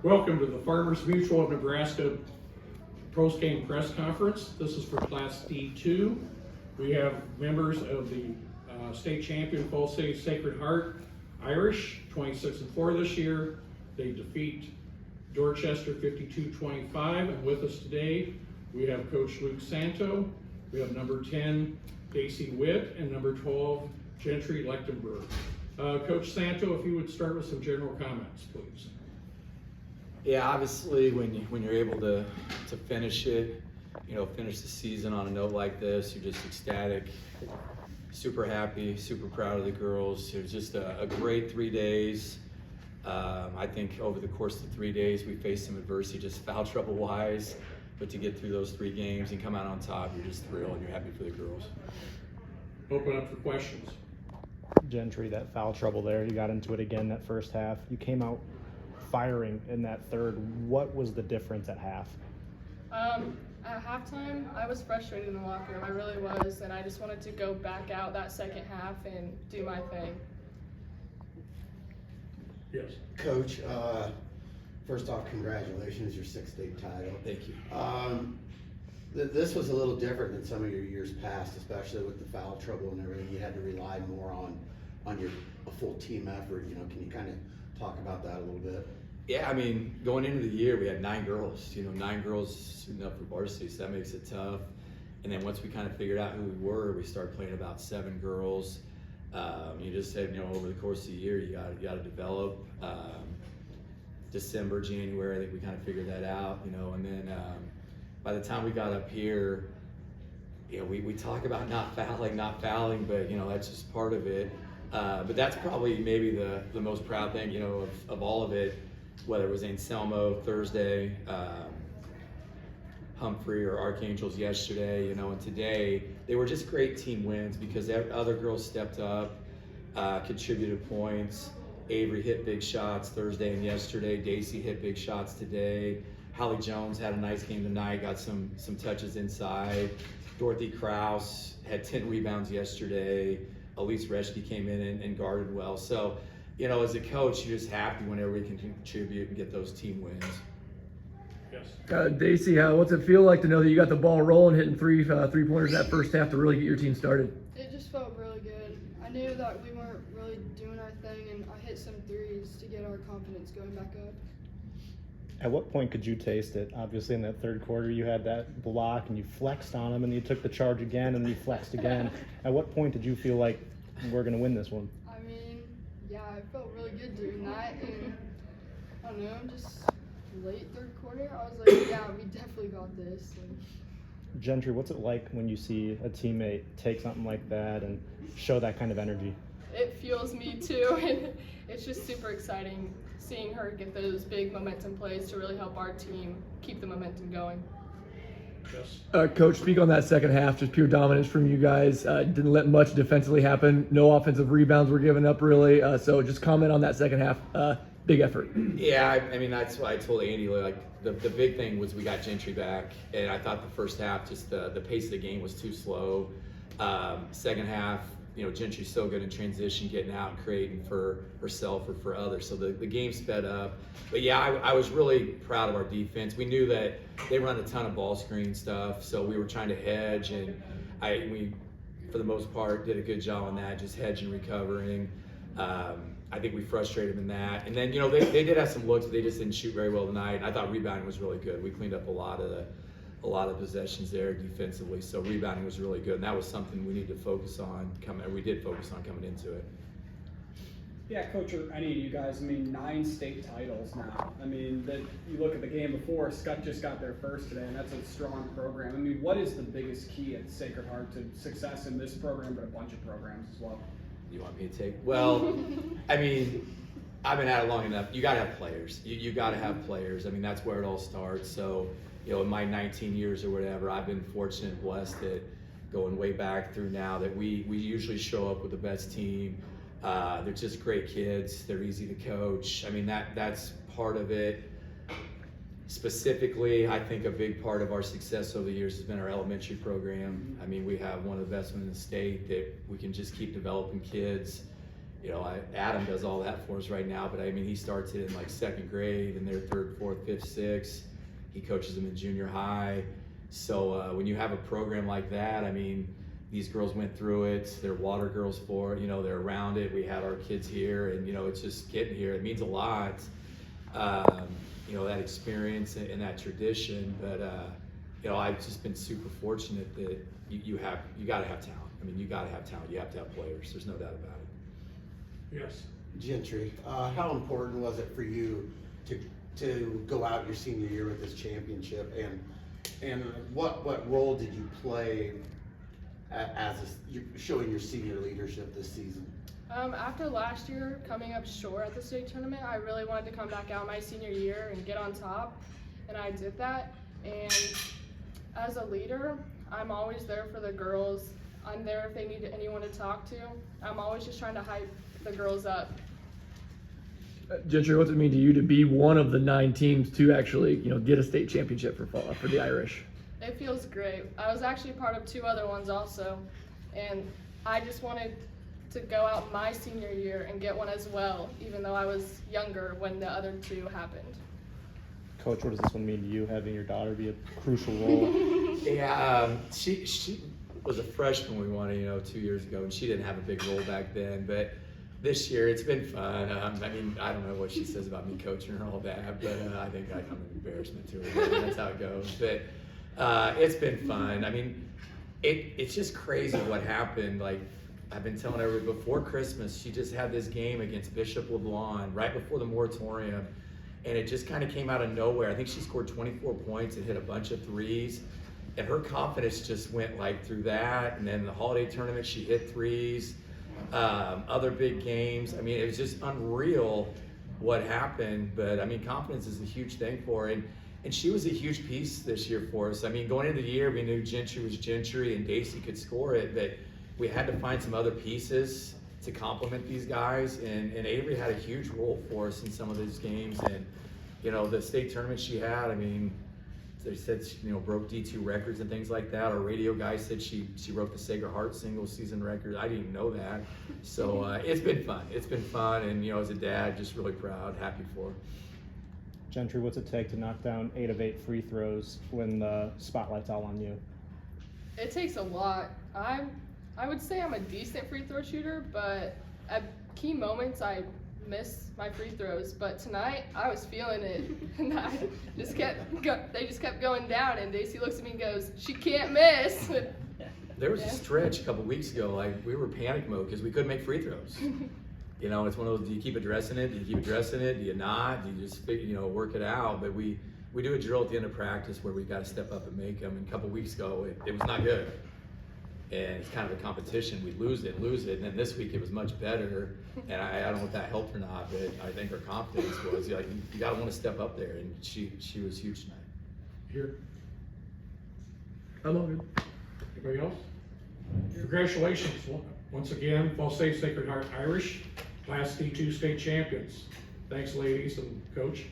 Welcome to the Farmers Mutual of Nebraska post-game press conference. This is for Class D2. We have members of the state champion Fall City Sacred Heart Irish, 26-4 this year. They defeat Dorchester 52-25. And with us today, we have Coach Luke Santo. We have number 10, Daisy Witt, and number 12, Gentry Lechtenberg. Coach Santo, if you would start with some general comments, please. Yeah, obviously when you're able to finish it, finish the season on a note like this, you're just ecstatic, super happy, super proud of the girls. It was just a great 3 days. I think over the course of the 3 days, we faced some adversity, just foul trouble wise, but to get through those 3 games and come out on top, you're just thrilled and you're happy for the girls. Open up for questions. Gentry, that foul trouble there, you got into it again that first half. You came out firing in that third. What was the difference at half? At halftime, I was frustrated in the locker room. I really was, and I just wanted to go back out that second half and do my thing. Yes. Coach, first off, congratulations, your 6th state title. Thank you. This was a little different than some of your years past, especially with the foul trouble and everything. You had to rely more on a full team effort. Can you kind of talk about that a little bit? Yeah, I mean, going into the year, we had 9 girls. 9 girls suiting up for varsity, so that makes it tough. And then once we kind of figured out who we were, we started playing about 7 girls. You just said, over the course of the year, you got to develop. December, January, I think we kind of figured that out. And then by the time we got up here, we talk about not fouling, but that's just part of it. But that's probably maybe the most proud thing, of all of it, whether it was Anselmo Thursday, Humphrey or Archangels yesterday, and today, they were just great team wins because other girls stepped up, contributed points. Avery hit big shots Thursday and yesterday. Daisy hit big shots today. Holly Jones had a nice game tonight, got some touches inside. Dorothy Krause had 10 rebounds yesterday. Elise Reschke came in and guarded well. So, as a coach, you're just happy whenever we can contribute and get those team wins. Yes. Daisy, what's it feel like to know that you got the ball rolling, hitting three-pointers in that first half to really get your team started? It just felt really good. I knew that we weren't really doing our thing, and I hit some threes to get our confidence going back up. At what point could you taste it? Obviously in that third quarter you had that block and you flexed on them and you took the charge again and you flexed again. At what point did you feel like we're going to win this one? I mean, yeah, I felt really good doing that, and I don't know, just late third quarter, I was like, yeah, we definitely got this. Gentry, what's it like when you see a teammate take something like that and show that kind of energy? It fuels me too, and it's just super exciting seeing her get those big momentum plays to really help our team keep the momentum going. Yes. Coach, speak on that second half, just pure dominance from you guys. Didn't let much defensively happen. No offensive rebounds were given up, really. So just comment on that second half. Big effort. Yeah, I mean, that's why I told Andy, the big thing was we got Gentry back, and I thought the first half, just the pace of the game was too slow. Second half, Gentry's so good in transition, getting out and creating for herself or for others. So the game sped up. But yeah, I was really proud of our defense. We knew that they run a ton of ball screen stuff, so we were trying to hedge, and we, for the most part, did a good job on that, just hedging, recovering. I think we frustrated them in that. And then, they did have some looks, but they just didn't shoot very well tonight. And I thought rebounding was really good. We cleaned up a lot of possessions there defensively. So rebounding was really good. And that was something we needed to focus on we did focus on coming into it. Yeah, Coach, or any of you guys, 9 state titles now. You look at the game before, Scott just got their first today, and that's a strong program. What is the biggest key at Sacred Heart to success in this program, but a bunch of programs as well? You want me to take? Well, I've been at it long enough. You got to have players. You got to have players. That's where it all starts. So, in my 19 years or whatever, I've been fortunate and blessed that going way back through now that we usually show up with the best team. They're just great kids. They're easy to coach. That's part of it. Specifically, I think a big part of our success over the years has been our elementary program. We have one of the best ones in the state that we can just keep developing kids you know, Adam does all that for us right now, but I mean, he starts it in like 2nd grade, and they're 3rd, 4th, 5th, 6th. He coaches them in junior high. So when you have a program like that, I mean, these girls went through it. They're water girls for it. You know, they're around it. We had our kids here, and you know, it's just getting here. It means a lot. You know, that experience and that tradition. But you know, I've just been super fortunate that you got to have talent. I mean, you got to have talent. You have to have players. There's no doubt about it. Yes. Gentry, how important was it for you to go out your senior year with this championship, and what role did you play as showing your senior leadership this season? After last year coming up short at the state tournament, I really wanted to come back out my senior year and get on top, and I did that. And as a leader, I'm always there for the girls. I'm there if they need anyone to talk to. I'm always just trying to hype the girls up. Gentry, what's it mean to you to be one of the 9 teams to actually, you know, get a state championship for the Irish? It feels great. I was actually part of 2 other ones also, and I just wanted to go out my senior year and get one as well, even though I was younger when the other 2 happened. Coach, what does this one mean to you, having your daughter be a crucial role? Yeah, she was a freshman we won, you know, 2 years ago, and she didn't have a big role back then. But this year, it's been fun. I mean, I don't know what she says about me coaching her and all that, but I think I'm an embarrassment to her. That's how it goes. But it's been fun. I mean, it's just crazy what happened. Like, I've been telling everybody, before Christmas, she just had this game against Bishop LeBlanc right before the moratorium, and it just kind of came out of nowhere. I think she scored 24 points and hit a bunch of threes, and her confidence just went like through that. And then the holiday tournament, she hit threes. Other big games. I mean, it was just unreal what happened. But I mean, confidence is a huge thing for her. And she was a huge piece this year for us. I mean, going into the year, we knew Gentry was Gentry and Daisy could score it, but we had to find some other pieces to complement these guys. And Avery had a huge role for us in some of these games. And, you know, the state tournament she had, I mean, they said she, you know, broke D2 records and things like that. Our radio guy said she broke the Sacred Heart single season record. I didn't even know that. So it's been fun. It's been fun, and you know, as a dad, just really proud, happy for her. Gentry, what's it take to knock down 8 of 8 free throws when the spotlight's all on you? It takes a lot. I would say I'm a decent free throw shooter, but at key moments I miss my free throws. But tonight I was feeling it, and they just kept going down. And Daisy looks at me and goes, "She can't miss." There was a stretch a couple weeks ago, like we were panic mode because we couldn't make free throws. You know, it's one of those, do you keep addressing it? Do you keep addressing it? Do you not? Do you just, you know, work it out? But we do a drill at the end of practice where we've got to step up and make them. And a couple weeks ago, it was not good. And it's kind of a competition. We lose it. And then this week it was much better. And I don't know if that helped or not, but I think her confidence was, like, you got to want to step up there. And she was huge tonight. Here. I'm all good. Anybody else? Congratulations, once again, Falls State Sacred Heart Irish, Class D2 state champions. Thanks, ladies and coach.